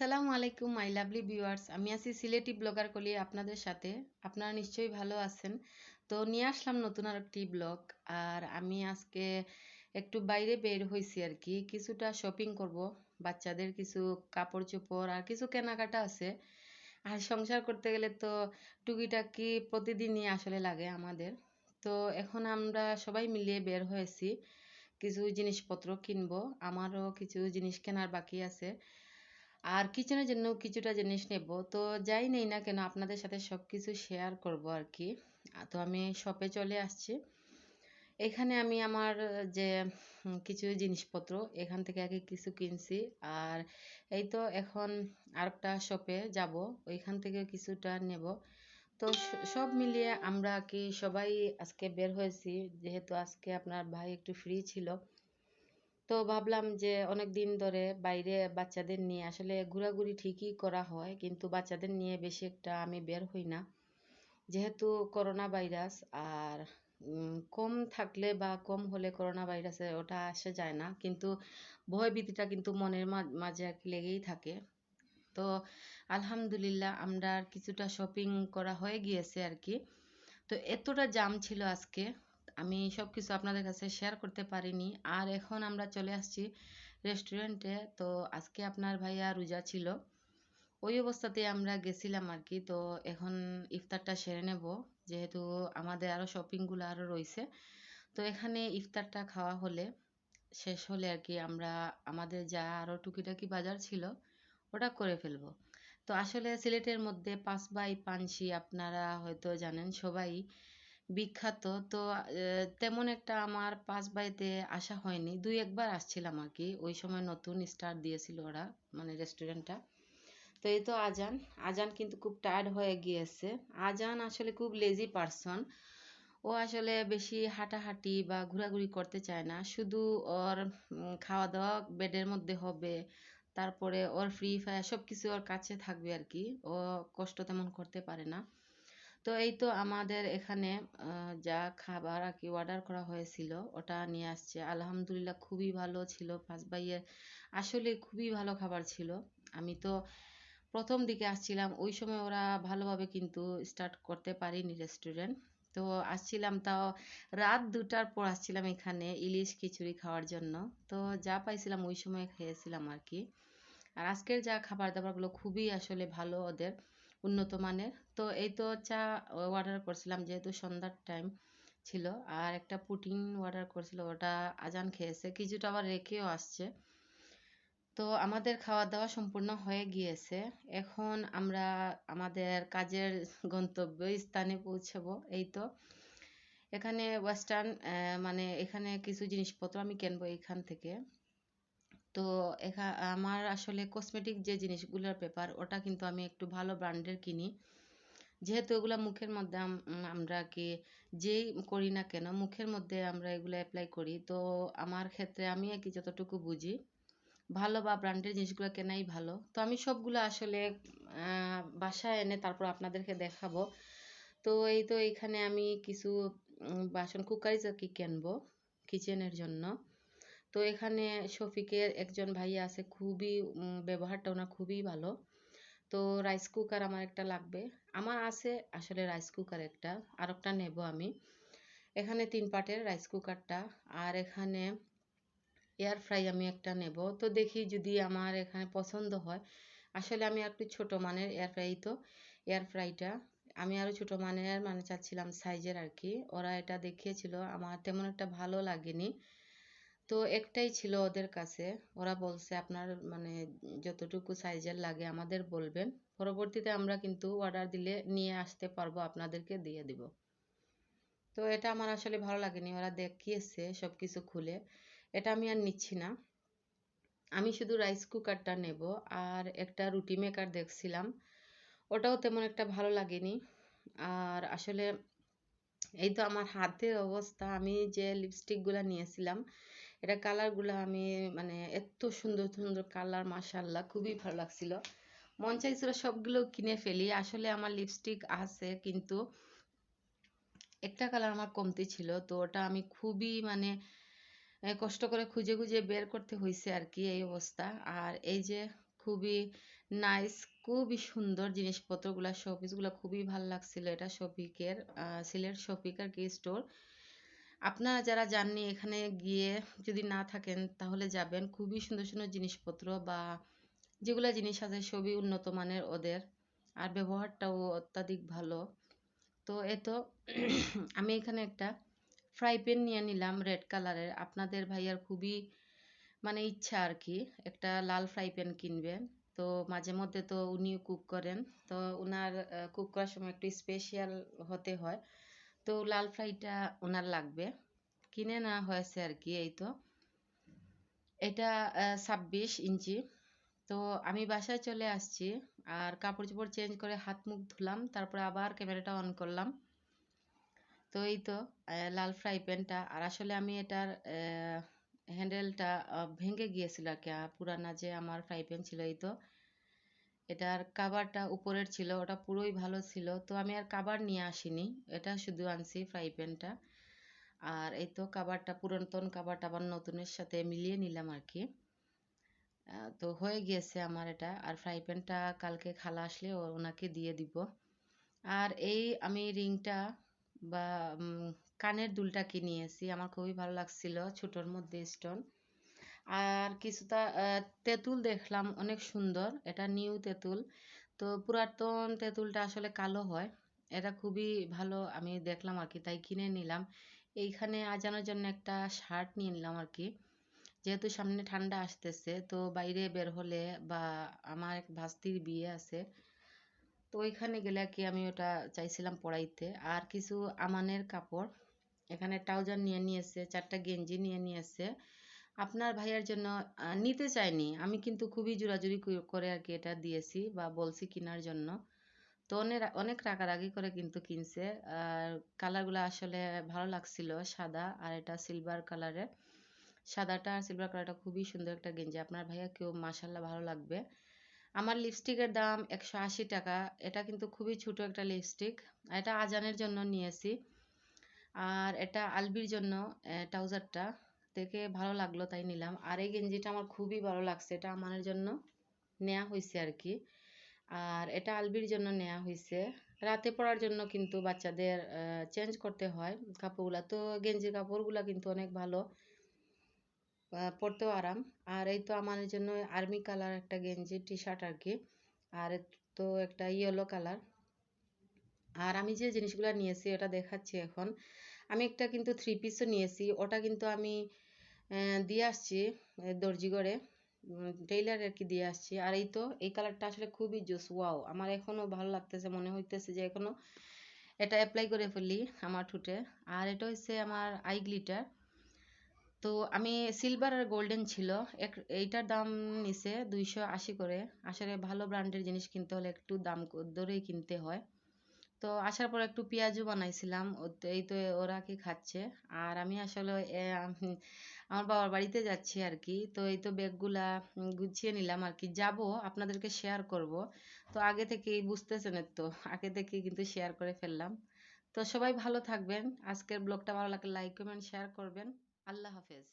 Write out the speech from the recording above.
আসসালামু আলাইকুম my lovely viewers. আমি আছি সিলেটি ব্লগার কলি আপনাদের সাথে। আপনারা নিশ্চয়ই ভালো আছেন। তো নিয়ে আসলাম নতুন আরেকটি ব্লগ। আর আমি আজকে একটু বাইরে বের হইছি আর কি। কিছুটা শপিং করব। বাচ্চাদের কিছু কাপড় চোপড় আর কিছু কেনাকাটা আছে। আর সংসার করতে গেলে তো টুকিটাকি প্রতিদিনই আসলে লাগে আমাদের। তো এখন আমরা সবাই মিলিয়ে বের হয়েছি। কিছু জিনিসপত্র কিনবো। আমারও কিছু জিনিস কেনার বাকি আছে। আর কিচেনের জন্য কিছুটা জিনিস নেব। তো যাই নেই না কেন আপনাদের সাথে সবকিছু শেয়ার করব আর কি। তো আমি শপে চলে আসছি। এখানে আমি আমার যে কিছু জিনিসপত্র এখান থেকে আগে কিছু কিনছি। আর এই তো এখন আরেকটা শপে যাব, ওইখান থেকে কিছুটা নেব। তো সব মিলিয়ে আমরা কি সবাই আজকে বের হয়েছি, যেহেতু আজকে আপনার ভাই একটু ফ্রি ছিল। তো ভাবলাম যে অনেক দিন ধরে বাইরে বাচ্চাদের নিয়ে আসলে ঘোরাঘুরি ঠিকই করা হয়, কিন্তু বাচ্চাদের নিয়ে বেশি একটা আমি বের হই না, যেহেতু করোনা ভাইরাস। আর কম থাকলে বা কম হলে করোনা ভাইরাসে ওটা আসা যায় না, কিন্তু ভয় ভীতিটা কিন্তু মনের মাঝে আর কি লেগেই থাকে। তো আলহামদুলিল্লাহ আমরা কিছুটা শপিং করা হয়ে গিয়েছে আর কি। তো এতটা জাম ছিল আজকে, আমি সবকিছু আপনাদের কাছে শেয়ার করতে পারিনি। আর এখন আমরা চলে আসছি রেস্টুরেন্টে। তো আজকে আপনার ভাইয়া রোজা ছিল, ওই অবস্থাতে আমরা গেছিলাম আর কি। তো এখন ইফতারটা সেরে নেব, যেহেতু আমাদের আরো শপিং গুলো আরো রয়েছে। তো এখানে ইফতারটা খাওয়া হলে, শেষ হলে আর কি আমরা আমাদের যা আরো টুকিটাকি বাজার ছিল ওটা করে ফেলবো। তো আসলে সিলেটের মধ্যে পাঁচ বাই পানসি আপনারা হয়তো জানেন সবাই বিখ্যাত। তো তেমন একটা আমার পাঁচ বাইতে আসা হয়নি, দুই একবার আসছিলাম আর কি। ওই সময় নতুন স্টার্ট দিয়েছিল ওরা, মানে রেস্টুরেন্টটা। তো এই তো আজান, আজান কিন্তু খুব টায়ার্ড হয়ে গিয়েছে। আজান আসলে খুব লেজি পার্সন। ও আসলে বেশি হাঁটাহাঁটি বা ঘোরাঘুরি করতে চায় না, শুধু ওর খাওয়া দাওয়া বেডের মধ্যে হবে, তারপরে ওর ফ্রি ফায়ার সবকিছু ওর কাছে থাকবে আর কি। ও কষ্ট তেমন করতে পারে না। তো এই তো আমাদের এখানে যা খাবার আর কি অর্ডার করা হয়েছিল ওটা নিয়ে আসছে। আলহামদুলিল্লাহ খুবই ভালো ছিল পাঁচ ভাইয়ের, আসলে খুবই ভালো খাবার ছিল। আমি তো প্রথম দিকে আসছিলাম, ওই সময় ওরা ভালোভাবে কিন্তু স্টার্ট করতে পারিনি রেস্টুরেন্ট। তো আসছিলাম তাও রাত 2টার পর আসছিলাম এখানে ইলিশ খিচুড়ি খাওয়ার জন্য। তো যা পাইছিলাম ওই সময় খেয়েছিলাম আর কি। আর আজকের যা খাবার দাবারগুলো খুবই আসলে ভালো ওদের, উন্নত মানের। তো এই তো চা অর্ডার করছিলাম, যেহেতু সন্ধ্যার টাইম ছিল। আর একটা পুডিং অর্ডার করছিল, ওটা আজান খেয়েছে, কিছুটা আবার রেখেও আসছে। তো আমাদের খাওয়া দাওয়া সম্পূর্ণ হয়ে গিয়েছে। এখন আমরা আমাদের কাজের গন্তব্য স্থানে পৌঁছাবো। এই তো এখানে ওয়েস্টার্ন, মানে এখানে কিছু জিনিসপত্র আমি কিনবো এখান থেকে। তো আমার আসলে কসমেটিক যে জিনিসগুলোর ব্যাপার ওটা কিন্তু আমি একটু ভালো ব্র্যান্ডের কিনি, যেহেতু এগুলা মুখের মধ্যে আমরা কি যেই করি না কেন মুখের মধ্যে আমরা এগুলো অ্যাপ্লাই করি। তো আমার ক্ষেত্রে আমি আর কি যতটুকু বুঝি ভালো বা ব্র্যান্ডের জিনিসগুলো কেনাই ভালো। তো আমি সবগুলো আসলে বাসায় এনে তারপর আপনাদেরকে দেখাবো। তো এই তো এখানে আমি কিছু বাসন কুকারিজ আর কি কিনবো কিচেনের জন্য। তো এখানে শফিকের একজন ভাইয়া আছে, খুবই ব্যবহারটা ওনার খুবই ভালো। তো রাইস কুকার আমার একটা লাগবে, আমার আছে আসলে রাইস কুকার একটা, আর একটা নেব আমি। এখানে 3 পার্টের রাইস কুকারটা, আর এখানে এয়ার ফ্রাই আমি একটা নেব। তো দেখি যদি আমার এখানে পছন্দ হয়। আসলে আমি একটু ছোট মানের এয়ার ফ্রাই, তো এয়ার ফ্রাইটা আমি আরো ছোট মানের মানে চাচ্ছিলাম সাইজের আর কি। ওরা এটা দেখিয়েছিল, আমার তেমন একটা ভালো লাগেনি। তো একটাই ছিল ওদের কাছে। ওরা বলছে আপনার মানে যতটুকু সাইজের লাগে আমাদের বলবেন, পরবর্তীতে আমরা কিন্তু অর্ডার দিলে নিয়ে আসতে পারবো, আপনাদেরকে দিয়ে দিব। তো এটা আমার আসলে ভালো লাগেনি, ওরা দেখিয়েছে সবকিছু খুলে। এটা আমি আর নিচ্ছি না, আমি শুধু রাইস কুকারটা নেব। আর একটা রুটি মেকার দেখছিলাম, ওটাও তেমন একটা ভালো লাগেনি। আর আসলে এই তো আমার হাতের অবস্থা, আমি যে লিপস্টিকগুলো নিয়েছিলাম এটা কালারগুলো আমি মানে এত সুন্দর সুন্দর কালার, মাশাআল্লাহ খুবই ভালো লাগছিল। মন চাইছিল সবগুলো কিনে ফেলি। আসলে আমার লিপস্টিক আছে, কিন্তু একটা কালার আমার কমতি ছিল, তো ওটা আমি খুবই মানে কষ্ট করে খুঁজে খুঁজে বের করতে হয়েছে আর কি, এই অবস্থা। আর এই যে খুবই নাইস, খুবই সুন্দর জিনিসপত্রগুলা, শোপিসগুলা খুবই ভালো লাগছিল। এটা শফিকের সিলেট শফিক আর কি স্টোর। আপনারা যারা যাননি এখানে গিয়ে যদি না থাকেন তাহলে যাবেন। খুবই সুন্দর সুন্দর জিনিসপত্র বা যেগুলা জিনিস আছে সবই উন্নত মানের ওদের, আর ব্যবহারটাও অত্যাধিক ভালো। তো এ তো আমি এখানে একটা ফ্রাই প্যান নিয়ে নিলাম রেড কালারের। আপনাদের ভাইয়ার খুবই মানে ইচ্ছা আর কি একটা লাল ফ্রাই প্যান কিনবে। তো মাঝে মধ্যে তো উনিও কুক করেন। তো উনার কুক করার সময় একটু স্পেশাল হতে হয়। তো লাল ফ্রাইটা ওনার লাগবে, কিনে নেওয়া হয়েছে আর কি। এই তো এটা 26 ইঞ্চি। তো আমি বাসায় চলে আসছি, আর কাপড় চোপড় চেঞ্জ করে হাত মুখ ধুলাম, তারপরে আবার ক্যামেরাটা অন করলাম। তো এই তো লাল ফ্রাই প্যানটা, আর আসলে আমি এটার হ্যান্ডেলটা ভেঙে গিয়েছিল আর কি। পুরানা যে আমার ফ্রাই প্যান ছিল, এই তো এটার কাভারটা উপরের ছিল, ওটা পুরোই ভালো ছিল। তো আমি আর কাভার নিয়ে আসিনি, এটা শুধু আনছি ফ্রাই প্যানটা। আর এই তো কাভারটা, পুরাতন কাভারটা আবার নতুনের সাথে মিলিয়ে নিলাম আর কি। তো হয়ে গিয়েছে আমার এটা। আর ফ্রাই প্যানটা কালকে খালা আসলে ওনাকে দিয়ে দিব। আর এই আমি রিংটা বা কানের দুলটা কিনিয়েছি, আমার খুবই ভালো লাগছিল, ছোটোর মধ্যে স্টোন। আর কিছুটা তেঁতুল দেখলাম অনেক সুন্দর, এটা নিউ তেঁতুল। তো পুরাতন তেঁতুলটা আসলে কালো হয়, এটা খুবই ভালো আমি দেখলাম আর কি, তাই কিনে নিলাম। এইখানে আজানোর জন্য একটা শার্ট নিয়ে নিলাম আর কি, যেহেতু সামনে ঠান্ডা আসতেছে, তো বাইরে বের হলে বা আমার এক ভাস্তির বিয়ে আছে, তো ওইখানে গেলে আর কি আমি ওটা চাইছিলাম পরাইতে। আর কিছু আমানের কাপড় এখানে ট্রাউজার নিয়ে নিয়েছে, 4টা গেঞ্জি নিয়ে নিয়েছে। আপনার ভাইয়ার জন্য নিতে চাইনি আমি, কিন্তু খুবই জোরাজুরি করে আর কি এটা দিয়েছি বা বলছি কেনার জন্য। তো অনেক অনেক রাগারাগি করে কিন্তু কিনছে। আর কালারগুলো আসলে ভালো লাগছিল, সাদা আর এটা সিলভার কালারের। সাদাটা আর সিলভার কালারটা খুবই সুন্দর একটা গেঞ্জি, আপনার ভাইয়াকেও মাশাল্লাহ ভালো লাগবে। আমার লিপস্টিকের দাম 180 টাকা। এটা কিন্তু খুবই ছোট একটা লিপস্টিক, এটা আজানের জন্য নিয়েছি। আর এটা আলবির জন্য ট্রাউজারটা দেখে ভালো লাগলো তাই নিলাম। আর এই গেঞ্জিটা আমার খুবই ভালো লাগছে, এটা আমার জন্য নেওয়া হয়েছে আর কি। আর এটা আলবির জন্য নেওয়া হয়েছে, রাতে পরার জন্য কিন্তু বাচ্চাদের চেঞ্জ করতে হয় কাপড়গুলা। তো গেঞ্জির কাপড়গুলা কিন্তু অনেক ভালো, পরতেও আরাম। আর এই তো আমার জন্য আর্মি কালার একটা গেঞ্জি টি শার্ট আর কি। আর তো একটা ইয়েলো কালার। আর আমি যে জিনিসগুলো নিয়েছি ওটা দেখাচ্ছি এখন। আমি একটা কিন্তু থ্রি পিসও নিয়েছি, ওটা কিন্তু আমি দিয়ে আসছি দর্জি করে, টেইলার আর কি দিয়ে আসছি। আর এই তো এই কালারটা আসলে খুবই জোস, ওয়াও, আমার এখনো ভালো লাগতেছে, মনে হইতেছে যে এখনো এটা অ্যাপ্লাই করে ফেলি আমার ঠোঁটে। আর এটা হচ্ছে আমার আই গ্লিটার। তো আমি সিলভার আর গোল্ডেন ছিল, এইটার দাম নিছে 280 করে। আসলে ভালো ব্র্যান্ডের জিনিস কিনতে হলে একটু দাম ধরেই কিনতে হয়। তো আসার পর একটু পেঁয়াজু বানাইছিলাম, এই তো ওরা কি খাচ্ছে। আর আমি আসলে আমার বাবার বাড়িতে যাচ্ছি আর কি। তো এই তো ব্যাগগুলা গুছিয়ে নিলাম আর কি, যাব আপনাদেরকে শেয়ার করব। তো আগে থেকেই বুঝতেছেন তো, আগে থেকেই কিন্তু শেয়ার করে ফেললাম। তো সবাই ভালো থাকবেন, আজকের ব্লগটা ভালো লাগলে লাইক কমেন্ট শেয়ার করবেন। আল্লাহ হাফেজ।